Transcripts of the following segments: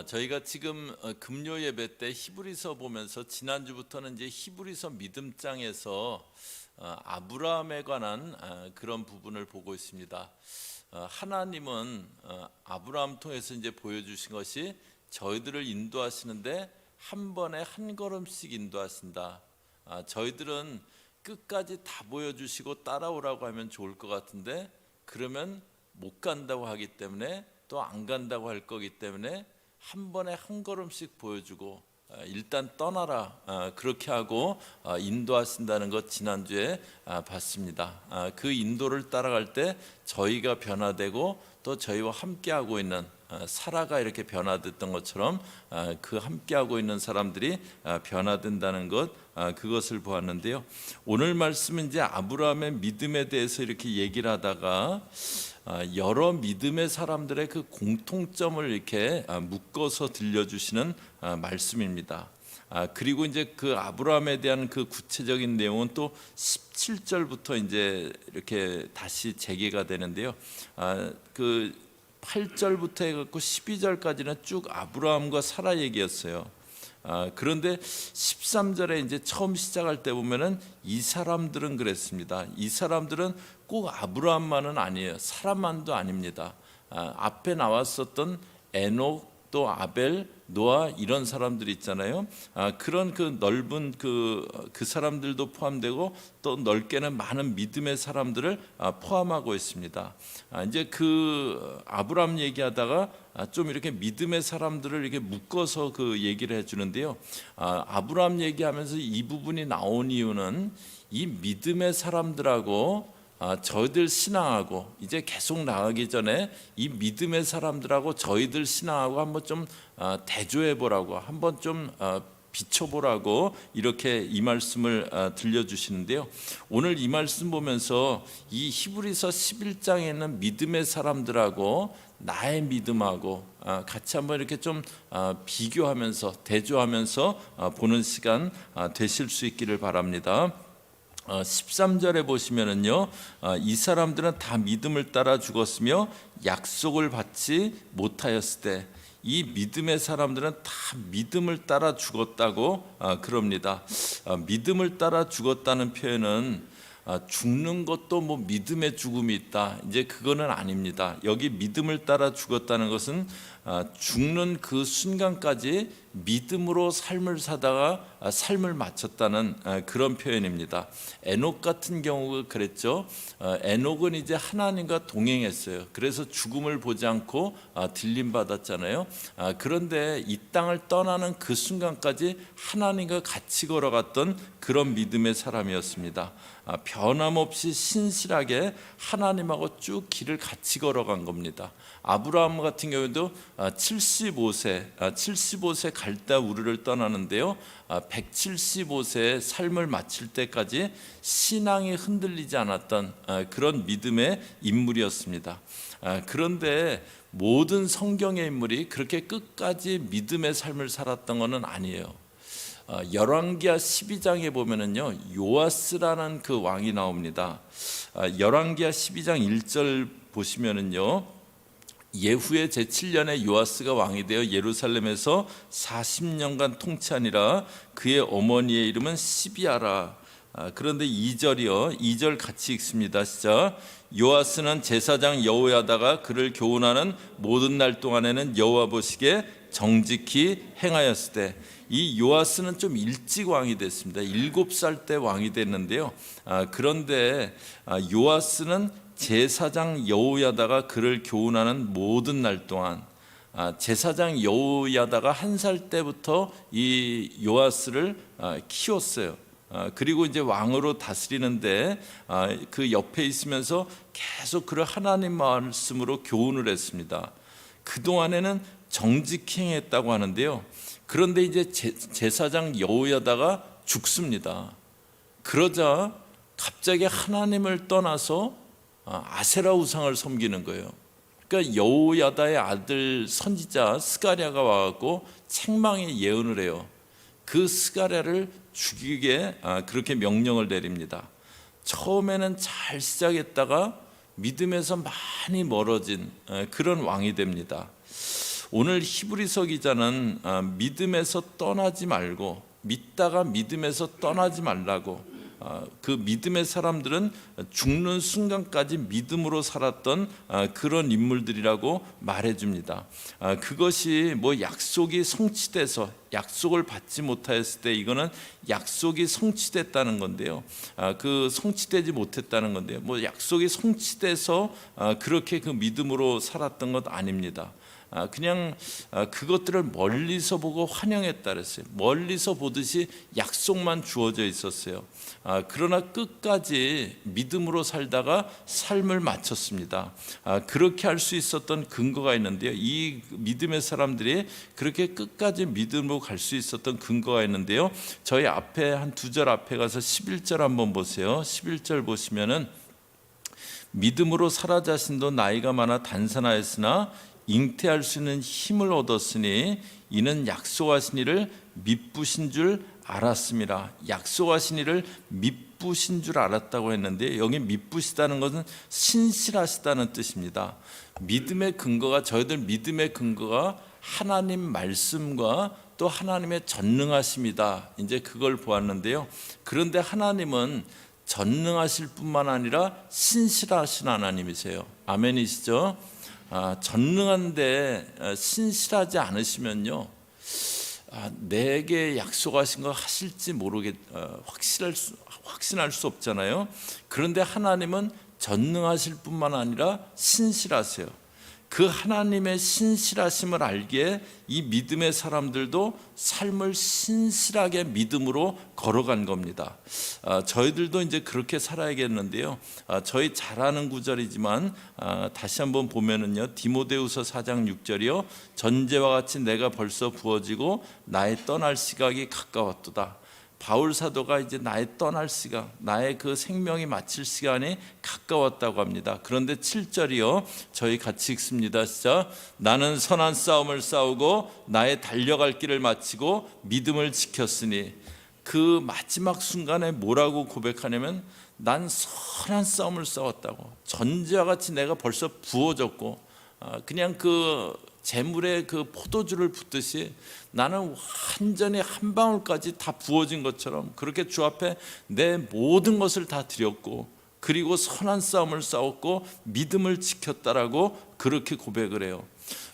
저희가 지금 금요 예배 때 히브리서 보면서 지난주부터는 이제 히브리서 믿음장에서 아브라함에 관한 그런 부분을 보고 있습니다. 하나님은 아브라함 통해서 이제 보여주신 것이 저희들을 인도하시는데 한 번에 한 걸음씩 인도하신다. 저희들은 끝까지 다 보여주시고 따라오라고 하면 좋을 것 같은데 그러면 못 간다고 하기 때문에 또 안 간다고 할 거기 때문에 한 번에 한 걸음씩 보여주고 일단 떠나라 그렇게 하고 인도하신다는 것 지난주에 봤습니다. 그 인도를 따라갈 때 저희가 변화되고 또 저희와 함께하고 있는 사라가 이렇게 변화됐던 것처럼 그 함께하고 있는 사람들이 변화된다는 것 그것을 보았는데요. 오늘 말씀은 이제 아브라함의 믿음에 대해서 이렇게 얘기를 하다가 여러 믿음의 사람들의 그 공통점을 이렇게 묶어서 들려주시는 말씀입니다. 그리고 이제 그 아브라함에 대한 그 구체적인 내용은 또 17절부터 이제 이렇게 다시 재개가 되는데요. 그 8절부터 해갖고 12절까지는 쭉 아브라함과 사라 얘기였어요. 그런데 13절에 이제 처음 시작할 때 보면은 이 사람들은 그랬습니다. 이 사람들은 꼭 아브라함만은 아니에요. 사라만도 아닙니다. 앞에 나왔었던 에녹 또 아벨, 노아 이런 사람들이 있잖아요. 그런 그 넓은 그 사람들도 포함되고 또 넓게는 많은 믿음의 사람들을 포함하고 있습니다. 이제 그 아브라함 얘기하다가 좀 이렇게 믿음의 사람들을 이렇게 묶어서 그 얘기를 해주는데요. 아브라함 얘기하면서 이 부분이 나온 이유는 이 믿음의 사람들하고 저희들 신앙하고 이제 계속 나가기 전에 이 믿음의 사람들하고 저희들 신앙하고 한번 좀 대조해 보라고 한번 좀 비춰보라고 이렇게 이 말씀을 들려주시는데요. 오늘 이 말씀 보면서 이 히브리서 11장에 있는 믿음의 사람들하고 나의 믿음하고 같이 한번 이렇게 좀 비교하면서 대조하면서 보는 시간 되실 수 있기를 바랍니다. 13절에 보시면은요, 이 사람들은 다 믿음을 따라 죽었으며 약속을 받지 못하였을 때 이 믿음의 사람들은 다 믿음을 따라 죽었다고 그럽니다. 믿음을 따라 죽었다는 표현은 죽는 것도 뭐 믿음의 죽음이 있다 이제 그거는 아닙니다. 여기 믿음을 따라 죽었다는 것은 죽는 그 순간까지 믿음으로 삶을 사다가 삶을 마쳤다는 그런 표현입니다. 에녹 같은 경우가 그랬죠. 에녹은 이제 하나님과 동행했어요. 그래서 죽음을 보지 않고 들림 받았잖아요. 그런데 이 땅을 떠나는 그 순간까지 하나님과 같이 걸어갔던 그런 믿음의 사람이었습니다. 변함없이 신실하게 하나님하고 쭉 길을 같이 걸어간 겁니다. 아브라함 같은 경우도 75세 갈대 우르를 떠나는데요. 175세의 삶을 마칠 때까지 신앙이 흔들리지 않았던 그런 믿음의 인물이었습니다. 그런데 모든 성경의 인물이 그렇게 끝까지 믿음의 삶을 살았던 것은 아니에요. 열왕기하 12장에 보면은요, 요아스라는 그 왕이 나옵니다. 열왕기하 12장 1절 보시면은요, 예후의 제7년에 요아스가 왕이 되어 예루살렘에서 40년간 통치하니라. 그의 어머니의 이름은 시비아라. 그런데 2절이요, 2절 같이 읽습니다. 시작. 요아스는 제사장 여호야다가 그를 교훈하는 모든 날 동안에는 여호와 보시기에 정직히 행하였을 때, 이 요아스는 좀 일찍 왕이 됐습니다. 7살 때 왕이 됐는데요. 그런데 요아스는 제사장 여호야다가 그를 교훈하는 모든 날 동안, 제사장 여호야다가 1살 때부터 이 요아스를 키웠어요. 그리고 이제 왕으로 다스리는데 그 옆에 있으면서 계속 그를 하나님 말씀으로 교훈을 했습니다. 그동안에는 정직히 행했다고 하는데요. 그런데 이제 제사장 여호야다가 죽습니다. 그러자 갑자기 하나님을 떠나서 아세라 우상을 섬기는 거예요. 그러니까 여호야다의 아들 선지자 스가랴가 와갖고 책망의 예언을 해요. 그 스가랴를 죽이게 그렇게 명령을 내립니다. 처음에는 잘 시작했다가 믿음에서 많이 멀어진 그런 왕이 됩니다. 오늘 히브리서 기자는 믿음에서 떠나지 말고, 믿다가 믿음에서 떠나지 말라고, 그 믿음의 사람들은 죽는 순간까지 믿음으로 살았던 그런 인물들이라고 말해줍니다. 그것이 뭐 약속이 성취돼서 약속을 받지 못하였을 때 이거는 약속이 성취됐다는 건데요. 그 성취되지 못했다는 건데요. 뭐 약속이 성취돼서 그렇게 그 믿음으로 살았던 것 아닙니다. 그냥 그것들을 멀리서 보고 환영했다 그랬어요. 멀리서 보듯이 약속만 주어져 있었어요. 그러나 끝까지 믿음으로 살다가 삶을 마쳤습니다. 그렇게 할 수 있었던 근거가 있는데요. 이 믿음의 사람들이 그렇게 끝까지 믿음으로 갈 수 있었던 근거가 있는데요. 저희 앞에 한 2절 앞에 가서 11절 한번 보세요. 11절 보시면은 믿음으로 사라 자신도 나이가 많아 단산하였으나 잉태할 수 있는 힘을 얻었으니 이는 약속하신 이를 미쁘신 줄 알았습니다. 약속하신 이를 미쁘신 줄 알았다고 했는데 여기 미쁘시다는 것은 신실하시다는 뜻입니다. 믿음의 근거가, 저희들 믿음의 근거가 하나님 말씀과 또 하나님의 전능하심이다. 이제 그걸 보았는데요. 그런데 하나님은 전능하실 뿐만 아니라 신실하신 하나님이세요. 아멘이시죠? 전능한데 신실하지 않으시면요, 내게 약속하신 거 하실지 확신할 수 없잖아요. 그런데 하나님은 전능하실 뿐만 아니라 신실하세요. 그 하나님의 신실하심을 알기에 이 믿음의 사람들도 삶을 신실하게 믿음으로 걸어간 겁니다. 저희들도 이제 그렇게 살아야겠는데요. 저희 잘 아는 구절이지만 다시 한번 보면은요, 디모데후서 4장 6절이요, 전제와 같이 내가 벌써 부어지고 나의 떠날 시각이 가까웠도다. 바울 사도가 이제 나의 떠날 시간, 나의 그 생명이 마칠 시간이 가까웠다고 합니다. 그런데 7절이요, 저희 같이 읽습니다. 시작. 나는 선한 싸움을 싸우고 나의 달려갈 길을 마치고 믿음을 지켰으니. 그 마지막 순간에 뭐라고 고백하냐면 난 선한 싸움을 싸웠다고. 전제와 같이 내가 벌써 부어졌고, 그냥 그 재물에 그 포도주를 붓듯이 나는 완전히 한 방울까지 다 부어진 것처럼 그렇게 주 앞에 내 모든 것을 다 드렸고, 그리고 선한 싸움을 싸웠고 믿음을 지켰다라고 그렇게 고백을 해요.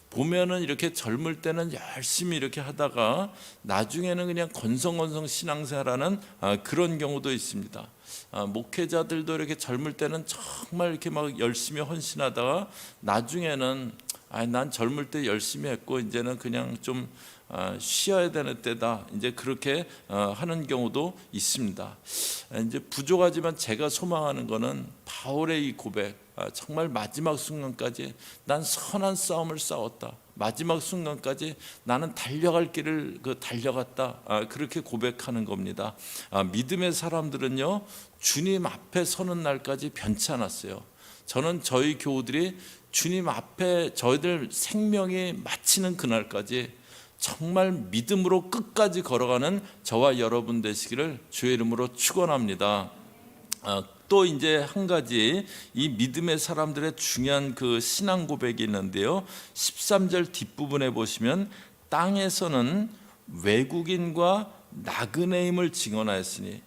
보면은 이렇게 젊을 때는 열심히 이렇게 하다가 나중에는 그냥 건성건성 신앙생활하는 그런 경우도 있습니다. 목회자들도 이렇게 젊을 때는 정말 이렇게 막 열심히 헌신하다가 나중에는 난 젊을 때 열심히 했고 이제는 그냥 좀 쉬어야 되는 때다, 이제 그렇게 하는 경우도 있습니다. 이제 부족하지만 제가 소망하는 것은 바울의 이 고백, 정말 마지막 순간까지 난 선한 싸움을 싸웠다, 마지막 순간까지 나는 달려갈 길을 달려갔다, 그렇게 고백하는 겁니다. 믿음의 사람들은요, 주님 앞에 서는 날까지 변치 않았어요. 저는 저희 교우들이 주님 앞에 저희들 생명이 마치는 그날까지 정말 믿음으로 끝까지 걸어가는 저와 여러분 되시기를 주의 이름으로 축원합니다. 또 이제 한 가지 이 믿음의 사람들의 중요한 그 신앙 고백이 있는데요. 13절 뒷부분에 보시면 땅에서는 외국인과 나그네임을 증언하였으니,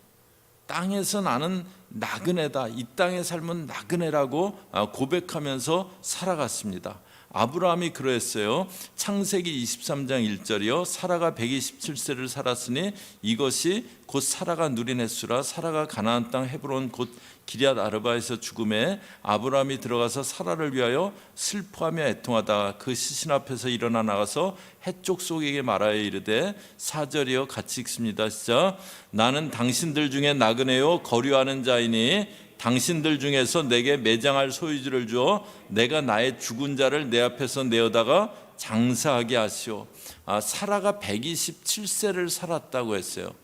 땅에서 나는 나그네다, 이 땅의 삶은 나그네라고 고백하면서 살아갔습니다. 아브라함이 그러했어요. 창세기 23장 1절이요, 사라가 127세를 살았으니 이것이 곧 사라가 누린 횟수라. 사라가 가나안 땅 헤브론 곧 기럇 아르바에서 죽음에 아브라함이 들어가서 사라를 위하여 슬퍼하며 애통하다 그 시신 앞에서 일어나 나가서 해쪽 속에게 말하여 이르되, 4절이요, 같이 읽습니다. 시작. 나는 당신들 중에 나그네요 거류하는 자이니 당신들 중에서 내게 매장할 소유지를 주어 내가 나의 죽은 자를 내 앞에서 내어다가 장사하게 하시오. 사라가 127세를 살았다고 했어요.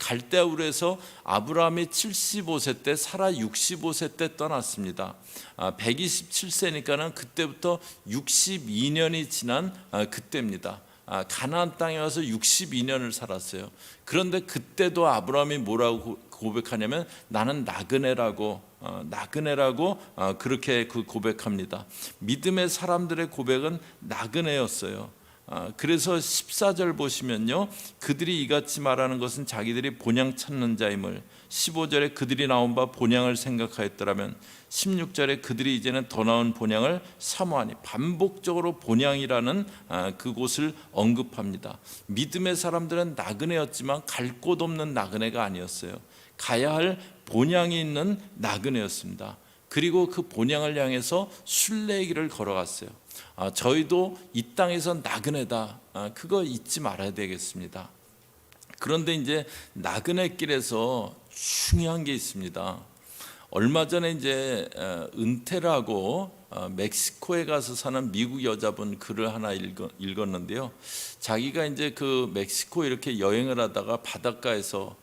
갈대아울에서 아브라함이 75세 때, 사라 65세 때 떠났습니다. 127세니까는 그때부터 62년이 지난 그때입니다. 가나안 땅에 와서 62년을 살았어요. 그런데 그때도 아브라함이 뭐라고 고백하냐면 나는 나그네라고 그렇게 고백합니다. 믿음의 사람들의 고백은 나그네였어요. 그래서 14절 보시면요, 그들이 이같이 말하는 것은 자기들이 본향 찾는 자임을, 15절에 그들이 나온 바 본향을 생각하였더라면, 16절에 그들이 이제는 더 나은 본향을 사모하니, 반복적으로 본향이라는 그곳을 언급합니다. 믿음의 사람들은 나그네였지만 갈 곳 없는 나그네가 아니었어요. 가야 할 본향이 있는 나그네였습니다. 그리고 그 본향을 향해서 순례의 길을 걸어갔어요. 저희도 이 땅에서 나그네다, 그거 잊지 말아야 되겠습니다. 그런데 이제 나그네 길에서 중요한 게 있습니다. 얼마 전에 이제 은퇴를 하고 멕시코에 가서 사는 미국 여자분 글을 하나 읽었는데요. 자기가 이제 그 멕시코 이렇게 여행을 하다가 바닷가에서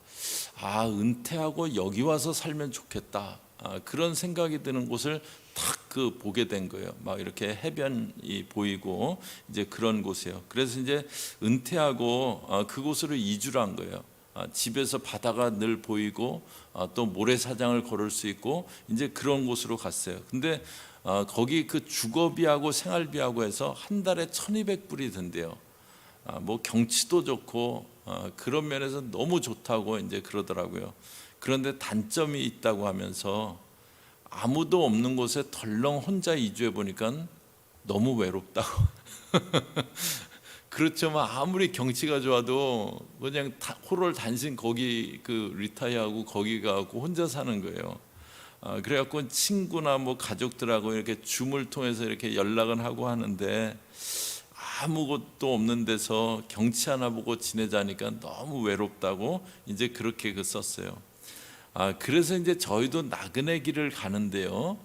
은퇴하고 여기 와서 살면 좋겠다, 그런 생각이 드는 곳을 딱 보게 된 거예요. 막 이렇게 해변이 보이고 이제 그런 곳이에요. 그래서 이제 은퇴하고 그곳으로 이주를 한 거예요. 집에서 바다가 늘 보이고 또 모래사장을 걸을 수 있고 이제 그런 곳으로 갔어요. 근데 거기 그 주거비하고 생활비하고 해서 한 달에 1,200불이 든대요. 뭐 경치도 좋고 그런 면에서 너무 좋다고 이제 그러더라고요. 그런데 단점이 있다고 하면서, 아무도 없는 곳에 덜렁 혼자 이주해 보니까 너무 외롭다고. 그렇죠. 아무리 경치가 좋아도 그냥 홀을 단신 거기 리타이어하고 거기 가고 혼자 사는 거예요. 그래갖고 친구나 뭐 가족들하고 이렇게 줌을 통해서 이렇게 연락은 하고 하는데, 아무것도 없는 데서 경치 하나 보고 지내자니까 너무 외롭다고 이제 그렇게 썼어요. 그래서 이제 저희도 나그네 길을 가는데요,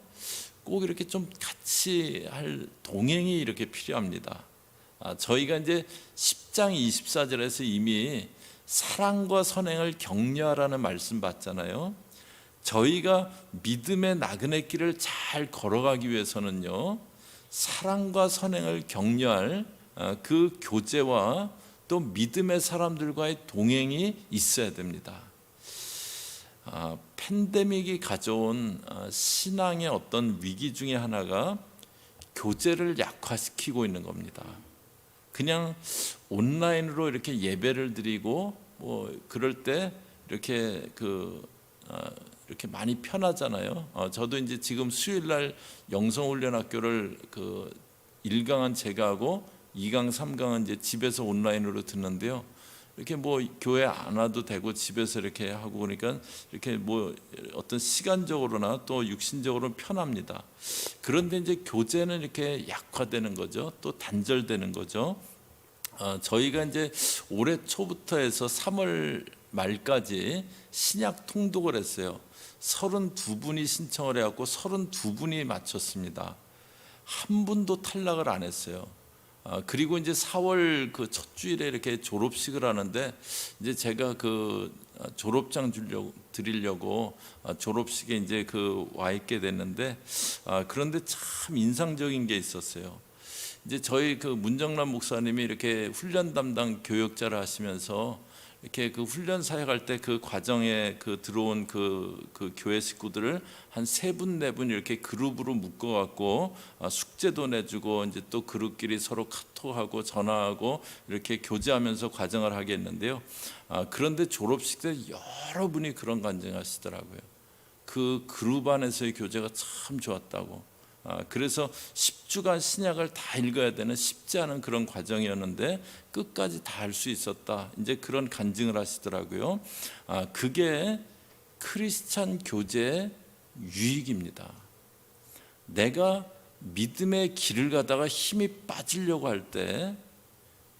꼭 이렇게 좀 같이 할 동행이 이렇게 필요합니다. 저희가 이제 10장 24절에서 이미 사랑과 선행을 격려하라는 말씀 받잖아요. 저희가 믿음의 나그네 길을 잘 걸어가기 위해서는요, 사랑과 선행을 격려할 그 교제와 또 믿음의 사람들과의 동행이 있어야 됩니다. 팬데믹이 가져온 신앙의 어떤 위기 중에 하나가 교제를 약화시키고 있는 겁니다. 그냥 온라인으로 이렇게 예배를 드리고 뭐 그럴 때 이렇게 이렇게 많이 편하잖아요. 저도 이제 지금 수요일날 영성훈련학교를 1강은 제가 하고 2강, 3강은 이제 집에서 온라인으로 듣는데요. 이렇게 뭐 교회 안 와도 되고 집에서 이렇게 하고 그러니까 이렇게 뭐 어떤 시간적으로나 또 육신적으로 편합니다. 그런데 이제 교제는 이렇게 약화되는 거죠. 또 단절되는 거죠. 저희가 이제 올해 초부터 해서 3월 말까지 신약 통독을 했어요. 32분이 신청을 해갖고 32분이 마쳤습니다. 한 분도 탈락을 안 했어요. 그리고 이제 4월 첫 주일에 이렇게 졸업식을 하는데, 이제 제가 졸업장 드리려고 졸업식에 이제 와 있게 됐는데, 그런데 참 인상적인 게 있었어요. 이제 저희 문정남 목사님이 이렇게 훈련 담당 교역자를 하시면서 이렇게 훈련 사역할 때 과정에 들어온 교회 식구들을 한 3분 4분 이렇게 그룹으로 묶어갖고 숙제도 내주고 이제 또 그룹끼리 서로 카톡하고 전화하고 이렇게 교제하면서 과정을 하게 했는데요. 그런데 졸업식 때 여러분이 그런 간증하시더라고요. 그 그룹 안에서의 교제가 참 좋았다고. 그래서 10주간 신약을 다 읽어야 되는 쉽지 않은 그런 과정이었는데 끝까지 다 할 수 있었다, 이제 그런 간증을 하시더라고요. 그게 크리스찬 교제의 유익입니다. 내가 믿음의 길을 가다가 힘이 빠지려고 할 때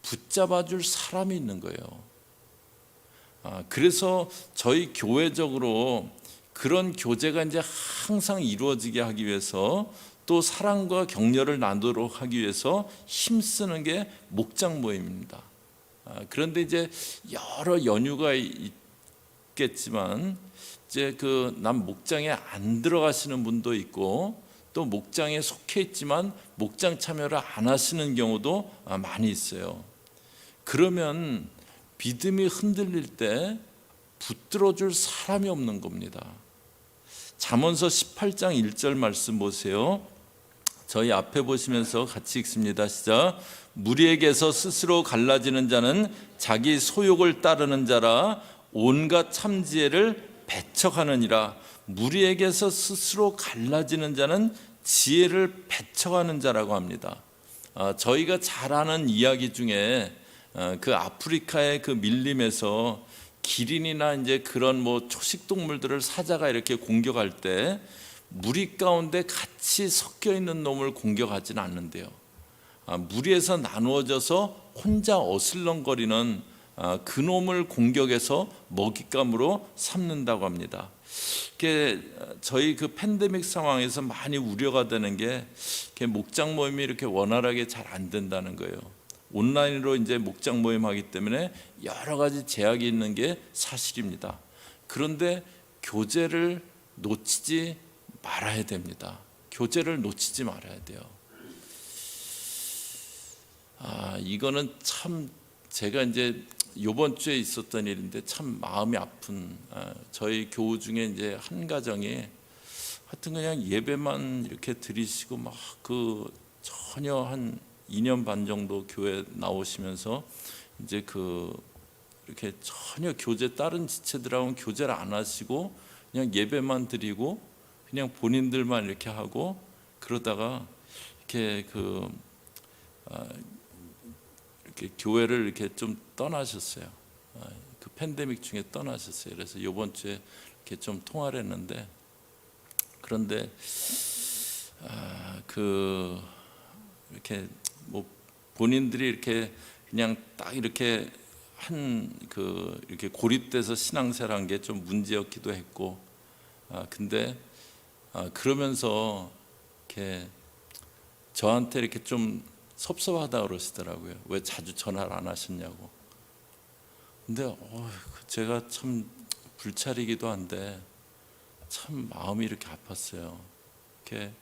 붙잡아 줄 사람이 있는 거예요. 그래서 저희 교회적으로 그런 교제가 이제 항상 이루어지게 하기 위해서, 또 사랑과 격려를 나누도록 하기 위해서 힘쓰는 게 목장 모임입니다. 그런데 이제 여러 연유가 있겠지만, 이제 남 목장에 안 들어가시는 분도 있고, 또 목장에 속해 있지만 목장 참여를 안 하시는 경우도 많이 있어요. 그러면 믿음이 흔들릴 때 붙들어 줄 사람이 없는 겁니다. 잠언서 18장 1절 말씀 보세요. 저희 앞에 보시면서 같이 읽습니다. 시작. 무리에게서 스스로 갈라지는 자는 자기 소욕을 따르는 자라 온갖 참지혜를 배척하느니라. 무리에게서 스스로 갈라지는 자는 지혜를 배척하는 자라고 합니다. 저희가 잘 아는 이야기 중에 그 아프리카의 그 밀림에서 기린이나 이제 그런 뭐 초식 동물들을 사자가 이렇게 공격할 때 무리 가운데 같이 섞여 있는 놈을 공격하지는 않는데요. 무리에서 나누어져서 혼자 어슬렁거리는 그 놈을 공격해서 먹잇감으로 삼는다고 합니다. 저희 그 팬데믹 상황에서 많이 우려가 되는 게 목장 모임이 이렇게 원활하게 잘 안 된다는 거예요. 온라인으로 이제 목장 모임 하기 때문에 여러 가지 제약이 있는 게 사실입니다. 그런데 교제를 놓치지 말아야 됩니다. 교제를 놓치지 말아야 돼요. 이거는 참 제가 이제 이번 주에 있었던 일인데 참 마음이 아픈 저희 교우 중에 이제 한 가정이 하여튼 그냥 예배만 이렇게 드리시고 막 그 전혀 한 2년 반 정도 교회 나오시면서 이제 이렇게 전혀 교제 다른 지체들하고는 교제를 안 하시고 그냥 예배만 드리고 그냥 본인들만 이렇게 하고 그러다가 이렇게 이렇게 교회를 이렇게 좀 떠나셨어요. 그 팬데믹 중에 떠나셨어요. 그래서 이번 주에 이렇게 좀 통화를 했는데 그런데 이렇게 뭐 본인들이 이렇게 그냥 딱 이렇게 이렇게 고립돼서 신앙생활한 게 좀 문제였기도 했고 근데 그러면서 이렇게 저한테 이렇게 좀 섭섭하다 그러시더라고요. 왜 자주 전화를 안 하셨냐고. 근데 제가 참 불찰이기도 한데 참 마음이 이렇게 아팠어요. 이렇게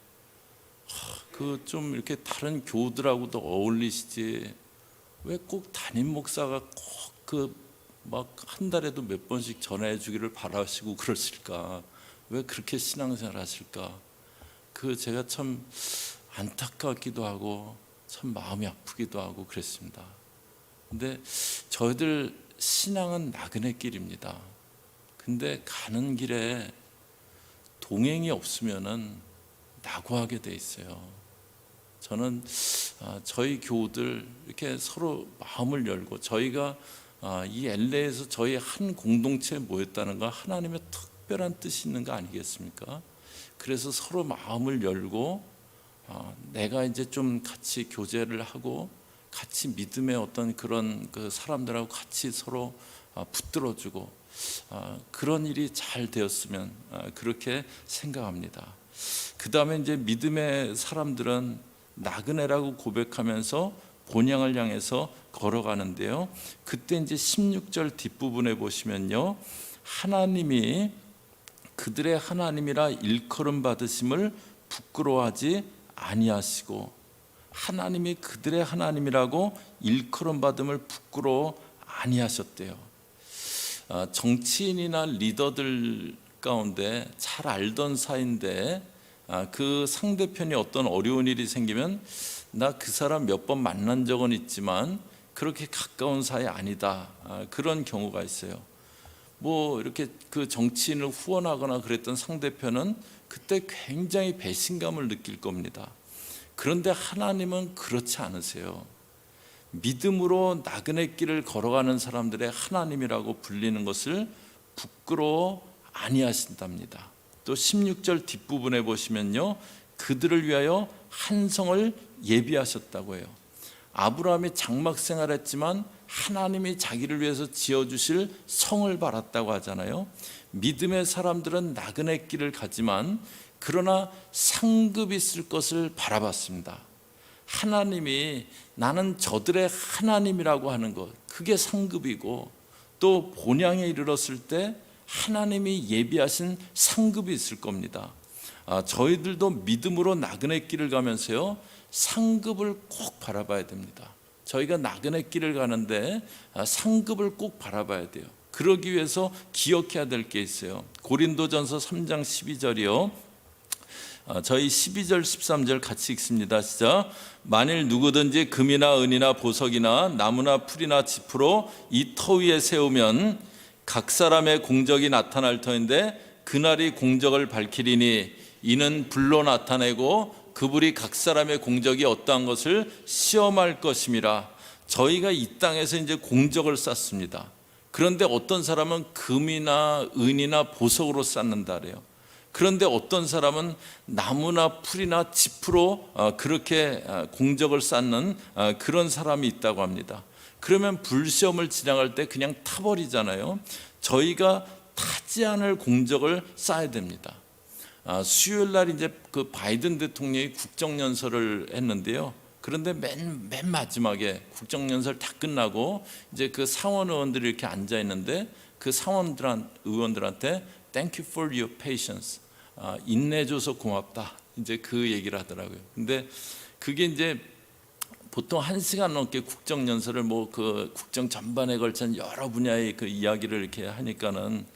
좀 이렇게 다른 교우들하고도 어울리시지 왜 꼭 담임 목사가 꼭 막 한 달에도 몇 번씩 전화해 주기를 바라시고 그러실까? 왜 그렇게 신앙생활 하실까? 제가 참 안타깝기도 하고 참 마음이 아프기도 하고 그랬습니다. 근데 저희들 신앙은 나그네 길입니다. 근데 가는 길에 동행이 없으면은 낙오하게 돼 있어요. 저는 저희 교우들 이렇게 서로 마음을 열고 저희가 이 LA에서 저희 한 공동체에 모였다는 건 하나님의 특별한 뜻이 있는 거 아니겠습니까? 그래서 서로 마음을 열고 내가 이제 좀 같이 교제를 하고 같이 믿음의 어떤 그런 사람들하고 같이 서로 붙들어주고 그런 일이 잘 되었으면 그렇게 생각합니다. 그 다음에 이제 믿음의 사람들은 나그네라고 고백하면서 본향을 향해서 걸어가는데요. 그때 이제 16절 뒷부분에 보시면요, 하나님이 그들의 하나님이라 일컬음 받으심을 부끄러워하지 아니하시고, 하나님이 그들의 하나님이라고 일컬음 받음을 부끄러워 아니하셨대요. 정치인이나 리더들 가운데 잘 알던 사이인데 그 상대편이 어떤 어려운 일이 생기면 나 그 사람 몇 번 만난 적은 있지만 그렇게 가까운 사이 아니다, 그런 경우가 있어요. 뭐 이렇게 그 정치인을 후원하거나 그랬던 상대편은 그때 굉장히 배신감을 느낄 겁니다. 그런데 하나님은 그렇지 않으세요. 믿음으로 나그네 길을 걸어가는 사람들의 하나님이라고 불리는 것을 부끄러워 아니하신답니다. 또 16절 뒷부분에 보시면요, 그들을 위하여 한 성을 예비하셨다고 해요. 아브라함이 장막 생활했지만 하나님이 자기를 위해서 지어주실 성을 바랐다고 하잖아요. 믿음의 사람들은 나그네 길을 가지만 그러나 상급이 있을 것을 바라봤습니다. 하나님이 나는 저들의 하나님이라고 하는 것, 그게 상급이고, 또 본향에 이르렀을 때 하나님이 예비하신 상급이 있을 겁니다. 저희들도 믿음으로 나그네 길을 가면서요, 상급을 꼭 바라봐야 됩니다. 저희가 나그네 길을 가는데 상급을 꼭 바라봐야 돼요. 그러기 위해서 기억해야 될 게 있어요. 고린도전서 3장 12절이요, 저희 12절 13절 같이 읽습니다. 시작. 만일 누구든지 금이나 은이나 보석이나 나무나 풀이나 짚으로 이 터 위에 세우면 각 사람의 공적이 나타날 터인데 그날이 공적을 밝히리니 이는 불로 나타내고 그 불이 각 사람의 공적이 어떠한 것을 시험할 것임이라. 저희가 이 땅에서 이제 공적을 쌓습니다. 그런데 어떤 사람은 금이나 은이나 보석으로 쌓는다 그래요. 그런데 어떤 사람은 나무나 풀이나 짚으로 그렇게 공적을 쌓는 그런 사람이 있다고 합니다. 그러면 불시험을 지나갈 때 그냥 타버리잖아요. 저희가 타지 않을 공적을 쌓아야 됩니다. 수요일 날 이제 그 바이든 대통령이 국정연설을 했는데요. 그런데 맨 마지막에 국정연설 다 끝나고 이제 그 상원 의원들이 이렇게 앉아 있는데 그 상원 의원들한테 Thank you for your patience. 인내줘서 고맙다. 이제 그 얘기를 하더라고요. 근데 그게 이제 보통 1시간 넘게 국정연설을 뭐 그 국정 전반에 걸친 여러 분야의 그 이야기를 이렇게 하니까는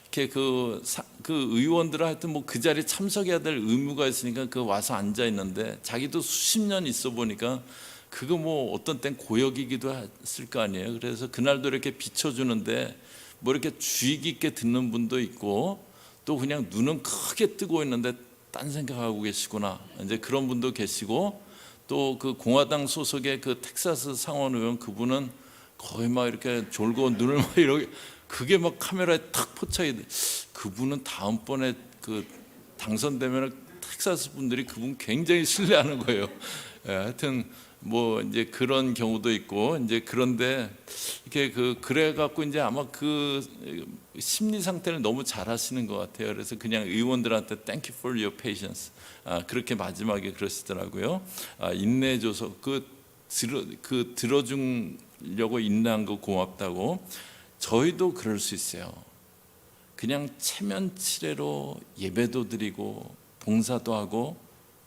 이렇게 그 의원들은 하여튼 뭐 그 자리에 참석해야 될 의무가 있으니까 그 와서 앉아 있는데 자기도 수십 년 있어 보니까 그거 뭐 어떤 땐 고역이기도 했을 거 아니에요. 그래서 그날도 이렇게 비춰주는데 뭐 이렇게 주의 깊게 듣는 분도 있고 또 그냥 눈은 크게 뜨고 있는데 딴 생각하고 계시구나 이제 그런 분도 계시고 또 그 공화당 소속의 그 텍사스 상원 의원 그분은 거의 막 이렇게 졸고 눈을 막 이렇게 그게 막 카메라에 탁 포착이 돼. 그분은 다음번에 그 당선되면 텍사스 분들이 그분 굉장히 신뢰하는 거예요. 예, 하여튼 뭐 이제 그런 경우도 있고 이제 그런데 이렇게 그래 갖고 이제 아마 그 심리 상태를 너무 잘 하시는 것 같아요. 그래서 그냥 의원들한테 Thank you for your patience. 그렇게 마지막에 그러시더라고요. 인내해줘서 들어주려고 인내한 거 고맙다고. 저희도 그럴 수 있어요. 그냥 체면치레로 예배도 드리고 봉사도 하고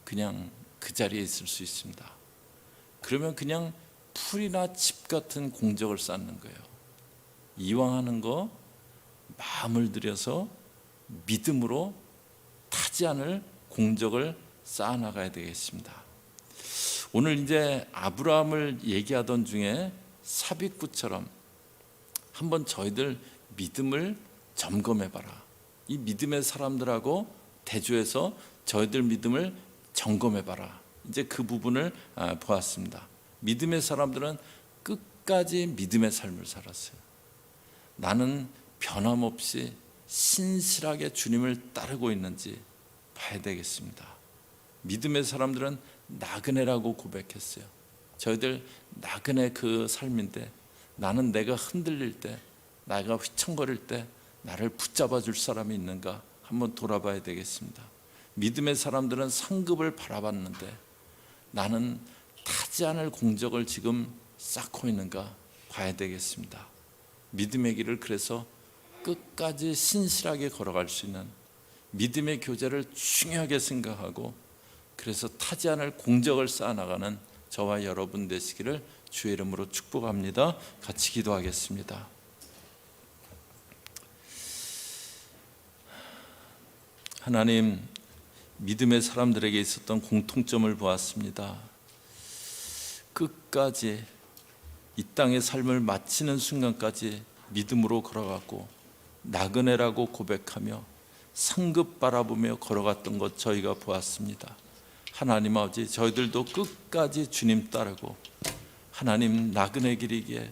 그냥 그 자리에 있을 수 있습니다. 그러면 그냥 풀이나 집 같은 공적을 쌓는 거예요. 이왕 하는 거 마음을 들여서 믿음으로 타지 않을 공적을 쌓아나가야 되겠습니다. 오늘 이제 아브라함을 얘기하던 중에 삽입구처럼 한번 저희들 믿음을 점검해봐라. 이 믿음의 사람들하고 대조해서 저희들 믿음을 점검해봐라. 이제 그 부분을 보았습니다. 믿음의 사람들은 끝까지 믿음의 삶을 살았어요. 나는 변함없이 신실하게 주님을 따르고 있는지 봐야 되겠습니다. 믿음의 사람들은 나그네라고 고백했어요. 저희들 나그네 그 삶인데 나는 내가 흔들릴 때, 내가 휘청거릴 때 나를 붙잡아 줄 사람이 있는가 한번 돌아봐야 되겠습니다. 믿음의 사람들은 상급을 바라봤는데 나는 타지 않을 공적을 지금 쌓고 있는가 봐야 되겠습니다. 믿음의 길을 그래서 끝까지 신실하게 걸어갈 수 있는 믿음의 교제를 중요하게 생각하고 그래서 타지 않을 공적을 쌓아나가는 저와 여러분 되시기를 주의 이름으로 축복합니다. 같이 기도하겠습니다. 하나님, 믿음의 사람들에게 있었던 공통점을 보았습니다. 끝까지 이 땅의 삶을 마치는 순간까지 믿음으로 걸어갔고 나그네라고 고백하며 상급 바라보며 걸어갔던 것 저희가 보았습니다. 하나님 아버지, 저희들도 끝까지 주님 따르고 하나님 나그네 길이기에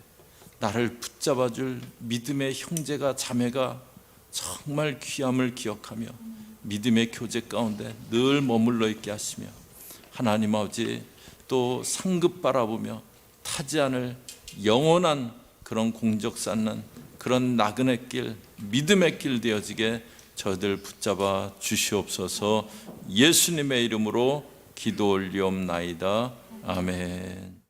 나를 붙잡아줄 믿음의 형제가 자매가 정말 귀함을 기억하며 믿음의 교제 가운데 늘 머물러 있게 하시며 하나님 아버지 또 상급 바라보며 타지 않을 영원한 그런 공적 쌓는 그런 나그네 길, 믿음의 길 되어지게 저희들 붙잡아 주시옵소서. 예수님의 이름으로 기도 올리옵나이다. 아멘.